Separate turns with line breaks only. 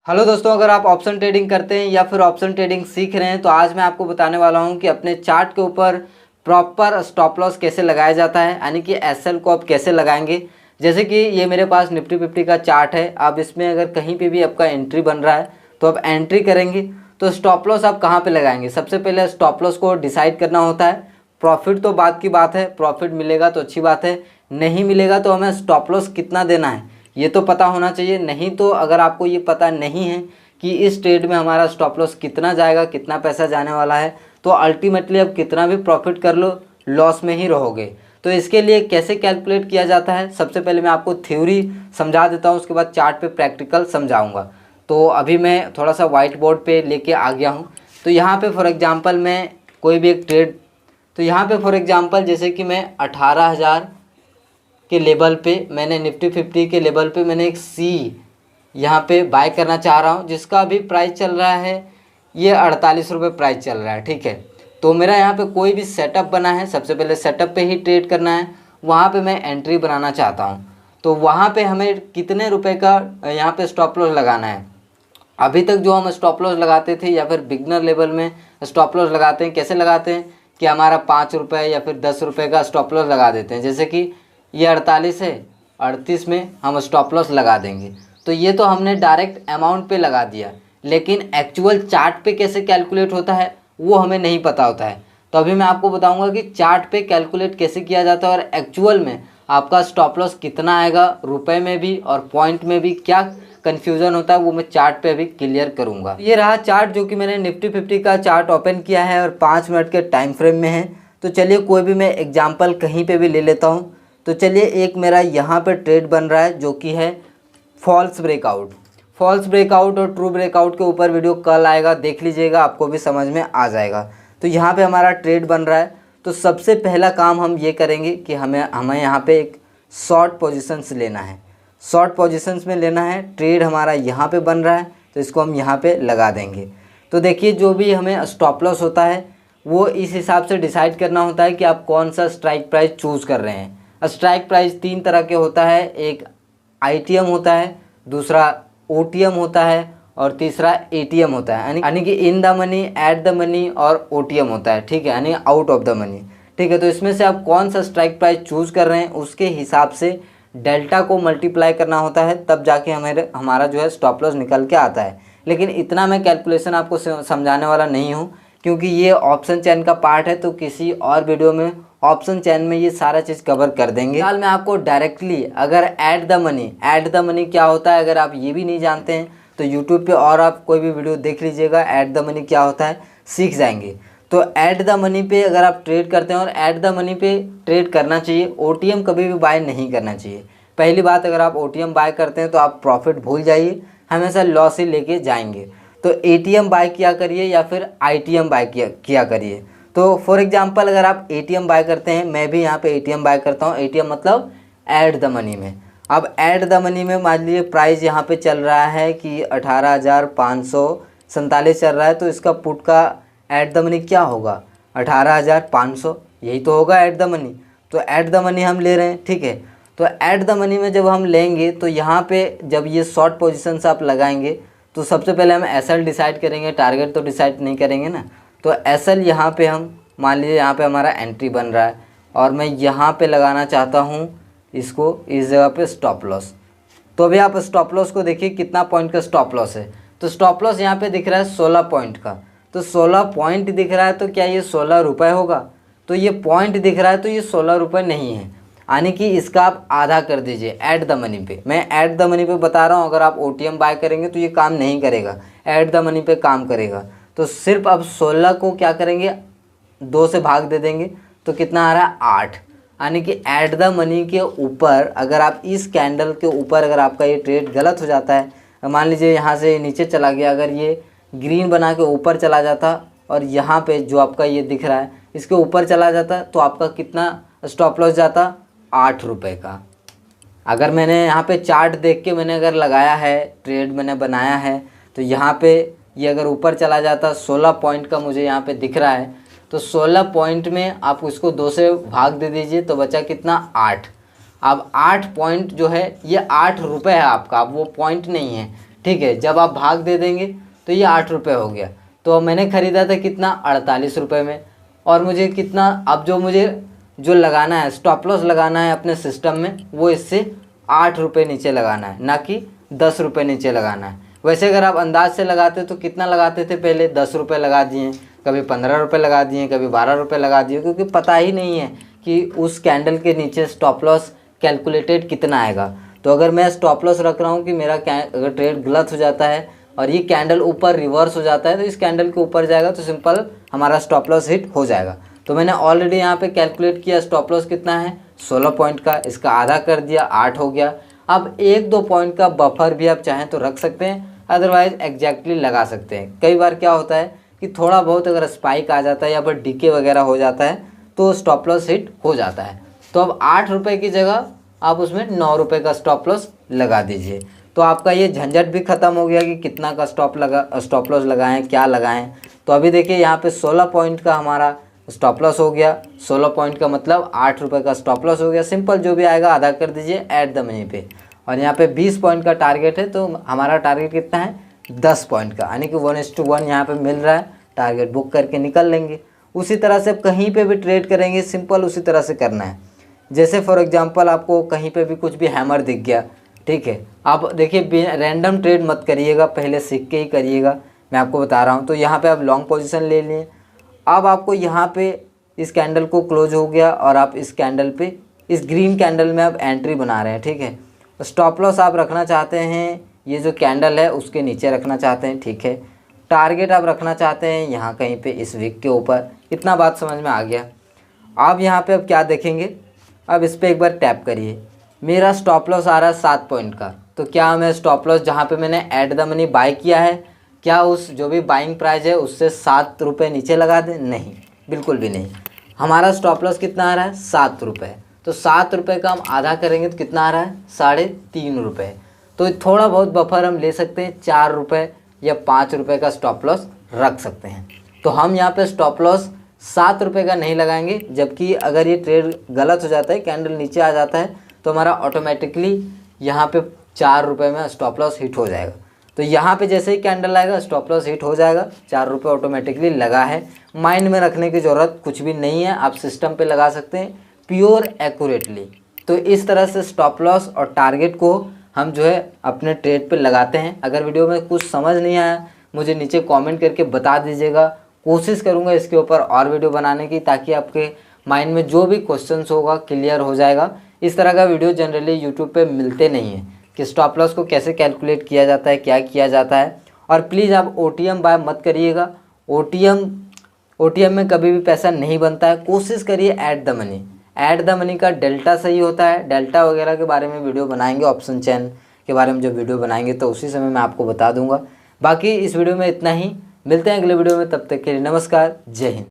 Hello दोस्तों, अगर आप ऑप्शन ट्रेडिंग करते हैं या फिर ऑप्शन ट्रेडिंग सीख रहे हैं तो आज मैं आपको बताने वाला हूं कि अपने चार्ट के ऊपर प्रॉपर स्टॉप लॉस कैसे लगाया जाता है, यानी कि एसएल को आप कैसे लगाएंगे। जैसे कि ये मेरे पास निफ्टी 50 का चार्ट है। आप इसमें अगर कहीं पे भी आपका एंट्री बन रहा है तो आप एंट्री करेंगे तो स्टॉप लॉस आप कहाँ पर लगाएंगे। सबसे पहले स्टॉप लॉस को डिसाइड करना होता है। प्रॉफिट तो बात की बात है, प्रॉफिट मिलेगा तो अच्छी बात है, नहीं मिलेगा तो हमें स्टॉप लॉस कितना देना है ये तो पता होना चाहिए। नहीं तो अगर आपको ये पता नहीं है कि इस ट्रेड में हमारा स्टॉप लॉस कितना जाएगा, कितना पैसा जाने वाला है, तो अल्टीमेटली आप कितना भी प्रॉफिट कर लो लॉस में ही रहोगे। तो इसके लिए कैसे कैलकुलेट किया जाता है, सबसे पहले मैं आपको थ्योरी समझा देता हूँ, उसके बाद चार्ट पे प्रैक्टिकल समझाऊंगा। तो अभी मैं थोड़ा सा वाइट बोर्ड पे लेके आ गया हूँ। तो यहाँ पे फॉर एग्जांपल मैं कोई भी एक ट्रेड, तो यहाँ पे फॉर एग्जांपल जैसे कि मैं 18,000 के लेवल पे, मैंने निफ्टी 50 के लेवल पे मैंने एक सी यहाँ पे बाय करना चाह रहा हूँ, जिसका अभी प्राइस चल रहा है ये 48 रुपये प्राइस चल रहा है। ठीक है, तो मेरा यहाँ पे कोई भी सेटअप बना है, सबसे पहले सेटअप पे ही ट्रेड करना है। वहाँ पे मैं एंट्री बनाना चाहता हूँ, तो वहाँ पे हमें कितने रुपए का यहाँ पे स्टॉप लॉस लगाना है। अभी तक जो हम स्टॉप लॉस लगाते थे या फिर बिगनर लेवल में स्टॉप लॉस लगाते हैं, कैसे लगाते हैं कि हमारा 5 रुपये या फिर 10 रुपये का स्टॉप लॉस लगा देते हैं। जैसे कि ये 48 है, 38 में हम स्टॉप लॉस लगा देंगे। तो ये तो हमने डायरेक्ट अमाउंट पे लगा दिया, लेकिन एक्चुअल चार्ट पे कैसे कैलकुलेट होता है वो हमें नहीं पता होता है। तो अभी मैं आपको बताऊंगा कि चार्ट पे कैलकुलेट कैसे किया जाता है और एक्चुअल में आपका स्टॉप लॉस कितना आएगा, रुपए में भी और पॉइंट में भी क्या कन्फ्यूज़न होता है वो मैं चार्ट पे अभी क्लियर करूँगा। ये रहा चार्ट जो कि मैंने निफ्टी 50 का चार्ट ओपन किया है और 5 मिनट के टाइम फ्रेम में है। तो चलिए कोई भी मैं एग्जाम्पल कहीं पर भी ले लेता हूँ। तो चलिए एक मेरा यहाँ पे ट्रेड बन रहा है जो कि है फॉल्स ब्रेकआउट। फॉल्स ब्रेकआउट और ट्रू ब्रेकआउट के ऊपर वीडियो कल आएगा, देख लीजिएगा, आपको भी समझ में आ जाएगा। तो यहाँ पे हमारा ट्रेड बन रहा है। तो सबसे पहला काम हम ये करेंगे कि हमें यहाँ पे एक शॉर्ट पोजिशंस लेना है। शॉर्ट पोजिशंस में लेना है, ट्रेड हमारा यहाँ पे बन रहा है तो इसको हम यहाँ पे लगा देंगे। तो देखिए जो भी हमें स्टॉप लॉस होता है वो इस हिसाब से डिसाइड करना होता है कि आप कौन सा स्ट्राइक प्राइस चूज़ कर रहे हैं। स्ट्राइक प्राइस 3 तरह के होता है, एक आईटीएम होता है, दूसरा ओटीएम होता है और तीसरा एटीएम होता है, यानी कि in the money, at the money और ओटीएम होता है। ठीक है, यानी आउट ऑफ द मनी। ठीक है, तो इसमें से आप कौन सा स्ट्राइक प्राइस चूज़ कर रहे हैं उसके हिसाब से डेल्टा को मल्टीप्लाई करना होता है, तब जाके हमारा जो है स्टॉप लॉस निकल के आता है। लेकिन इतना मैं कैलकुलेशन आपको समझाने वाला नहीं हूँ क्योंकि ये ऑप्शन चेन का पार्ट है, तो किसी और वीडियो में ऑप्शन चेन में ये सारा चीज़ कवर कर देंगे। फिलहाल मैं आपको डायरेक्टली अगर ऐट द मनी क्या होता है, अगर आप ये भी नहीं जानते हैं तो यूट्यूब पे और आप कोई भी वीडियो देख लीजिएगा, ऐट द मनी क्या होता है सीख जाएंगे। तो ऐट द मनी पे अगर आप ट्रेड करते हैं, और ऐट द मनी पे ट्रेड करना चाहिए, ओटीएम कभी भी बाय नहीं करना चाहिए। पहली बात, अगर आप ओटीएम बाय करते हैं तो आप प्रॉफिट भूल जाइए, हमेशा लॉस ही लेके जाएंगे। तो एटीएम बाय किया करिए या फिर आईटीएम बाय किया करिए। तो फॉर एग्जांपल अगर आप एटीएम बाय करते हैं, मैं भी यहाँ पे एटीएम बाय करता हूँ। एटीएम मतलब ऐट द मनी में। अब ऐट द मनी में मान लीजिए प्राइस यहाँ पे चल रहा है कि 18,547 चल रहा है, तो इसका पुट का ऐट द मनी क्या होगा, 18,500, यही तो होगा ऐट द मनी। तो ऐट द मनी हम ले रहे हैं। ठीक है, तो ऐट द मनी में जब हम लेंगे तो यहाँ पे जब ये शॉर्ट पोजिशन से आप लगाएंगे तो सबसे पहले हम एसएल डिसाइड करेंगे, टारगेट तो डिसाइड नहीं करेंगे ना। तो एसएल यहाँ पे हम मान लीजिए यहाँ पे हमारा एंट्री बन रहा है और मैं यहाँ पे लगाना चाहता हूँ इसको, इस जगह पे स्टॉप लॉस। तो अभी आप स्टॉप लॉस को देखिए कितना पॉइंट का स्टॉप लॉस है। तो स्टॉप लॉस यहाँ पे दिख रहा है 16 पॉइंट का। तो 16 पॉइंट दिख रहा है तो क्या ये 16 रुपये होगा? तो ये पॉइंट दिख रहा है तो ये 16 रुपये नहीं है, यानी कि इसका आप आधा कर दीजिए ऐट द मनी पे। मैं ऐट द मनी पे बता रहा हूँ, अगर आप ओटीएम बाय करेंगे तो ये काम नहीं करेगा, ऐट द मनी पे काम करेगा। तो सिर्फ अब 16 को क्या करेंगे, 2 से भाग दे देंगे तो कितना आ रहा है 8, यानी कि ऐट द मनी के ऊपर अगर आप इस कैंडल के ऊपर अगर आपका ये ट्रेड गलत हो जाता है, मान लीजिए यहाँ से नीचे चला गया, अगर ये ग्रीन बना के ऊपर चला जाता और यहाँ पे जो आपका ये दिख रहा है इसके ऊपर चला जाता तो आपका कितना स्टॉप लॉस जाता, 8 रुपये का। अगर मैंने यहाँ पे चार्ट देख के मैंने अगर लगाया है, ट्रेड मैंने बनाया है, तो यहाँ पे ये अगर ऊपर चला जाता 16 पॉइंट का मुझे यहाँ पे दिख रहा है, तो 16 पॉइंट में आप उसको 2 से भाग दे दीजिए तो बचा कितना, 8। अब 8 पॉइंट जो है ये 8 रुपये है आपका, अब वो पॉइंट नहीं है। ठीक है। जब आप भाग दे देंगे तो ये 8 रुपये हो गया। तो मैंने ख़रीदा था कितना, 48 रुपये में। और मुझे कितना, अब जो लगाना है, स्टॉप लॉस लगाना है अपने सिस्टम में, वो इससे 8 रुपये नीचे लगाना है, ना कि 10 रुपये नीचे लगाना है। वैसे अगर आप अंदाज से लगाते तो कितना लगाते थे, पहले 10 रुपये लगा दिए, कभी 15 रुपये लगा दिए, कभी 12 रुपये लगा दिए, क्योंकि पता ही नहीं है कि उस कैंडल के नीचे स्टॉप लॉस कैलकुलेटेड कितना आएगा। तो अगर मैं स्टॉप लॉस रख रहा हूँ कि मेरा अगर ट्रेड गलत हो जाता है और ये कैंडल ऊपर रिवर्स हो जाता है तो इस कैंडल के ऊपर जाएगा तो सिंपल हमारा स्टॉप लॉस हिट हो जाएगा। तो मैंने ऑलरेडी यहाँ पे कैलकुलेट किया, स्टॉप लॉस कितना है 16 पॉइंट का, इसका आधा कर दिया 8 हो गया। अब 1-2 पॉइंट का बफर भी आप चाहें तो रख सकते हैं, अदरवाइज एग्जैक्टली लगा सकते हैं। कई बार क्या होता है कि थोड़ा बहुत अगर स्पाइक आ जाता है या फिर डीके वगैरह हो जाता है तो स्टॉप लॉस हिट हो जाता है। तो अब 8 रुपये की जगह आप उसमें 9 रुपये का स्टॉप लॉस लगा दीजिए। तो आपका ये झंझट भी ख़त्म हो गया कि कितना का स्टॉप लॉस लगाएं, क्या लगाएं। तो अभी देखिए यहाँ पे 16 पॉइंट का हमारा स्टॉप लॉस हो गया। 16 पॉइंट का मतलब 8 रुपये का स्टॉप लॉस हो गया। सिंपल जो भी आएगा आधा कर दीजिए ऐट द मनी पे। और यहाँ पे 20 पॉइंट का टारगेट है, तो हमारा टारगेट कितना है 10 पॉइंट का, यानी कि 1:1 यहाँ पे मिल रहा है। टारगेट बुक करके निकल लेंगे। उसी तरह से कहीं पे भी ट्रेड करेंगे, सिंपल उसी तरह से करना है। जैसे फॉर एग्जांपल आपको कहीं पे भी कुछ भी हैमर दिख गया, ठीक है, आप देखिए रैंडम ट्रेड मत करिएगा, पहले सीख के ही करिएगा, मैं आपको बता रहा हूँ। तो यहाँ पे आप लॉन्ग पोजीशन ले लिए। अब आपको यहाँ पे इस कैंडल को क्लोज हो गया और आप इस कैंडल पे, इस ग्रीन कैंडल में आप एंट्री बना रहे हैं, ठीक है। स्टॉप लॉस आप रखना चाहते हैं ये जो कैंडल है उसके नीचे रखना चाहते हैं, ठीक है। टारगेट आप रखना चाहते हैं यहाँ कहीं पे इस वीक के ऊपर। इतना बात समझ में आ गया। आप यहाँ पे अब क्या देखेंगे, अब इस पर एक बार टैप करिए। मेरा स्टॉप लॉस आ रहा है 7 पॉइंट का। तो क्या मैं स्टॉप लॉस जहाँ पे मैंने ऐट द मनी बाय किया है, क्या उस जो भी बाइंग प्राइस है उससे 7 रुपये नीचे लगा दें? नहीं, बिल्कुल भी नहीं। हमारा स्टॉप लॉस कितना आ रहा है 7 रुपये। तो 7 रुपये का हम आधा करेंगे तो कितना आ रहा है 3.5 रुपये। तो थोड़ा बहुत बफर हम ले सकते हैं, 4 रुपये या 5 रुपये का स्टॉप लॉस रख सकते हैं। तो हम यहाँ पे स्टॉप लॉस 7 रुपये का नहीं लगाएंगे, जबकि अगर ये ट्रेड गलत हो जाता है, कैंडल नीचे आ जाता है, तो हमारा ऑटोमेटिकली यहाँ पे 4 रुपये में स्टॉप लॉस हिट हो जाएगा। तो यहाँ पे जैसे ही कैंडल आएगा स्टॉप लॉस हिट हो जाएगा, 4 रुपये ऑटोमेटिकली लगा है। माइंड में रखने की ज़रूरत कुछ भी नहीं है, आप सिस्टम पे लगा सकते हैं प्योर एक्यूरेटली। तो इस तरह से स्टॉप लॉस और टारगेट को हम जो है अपने ट्रेड पे लगाते हैं। अगर वीडियो में कुछ समझ नहीं आया मुझे नीचे कमेंट करके बता दीजिएगा, कोशिश करूँगा इसके ऊपर और वीडियो बनाने की, ताकि आपके माइंड में जो भी क्वेश्चंस होगा क्लियर हो जाएगा। इस तरह का वीडियो जनरली यूट्यूब पे मिलते नहीं है कि स्टॉप लॉस को कैसे कैलकुलेट किया जाता है, क्या किया जाता है। और प्लीज़ आप OTM बाय मत करिएगा। OTM में कभी भी पैसा नहीं बनता है। कोशिश करिए at the money. At the money का डेल्टा सही होता है। डेल्टा वगैरह के बारे में वीडियो बनाएंगे, ऑप्शन चेन के बारे में जो वीडियो बनाएंगे तो उसी समय मैं आपको बता दूंगा। बाकी इस वीडियो में इतना ही, मिलते हैं अगले वीडियो में, तब तक के लिए नमस्कार, जय हिंद।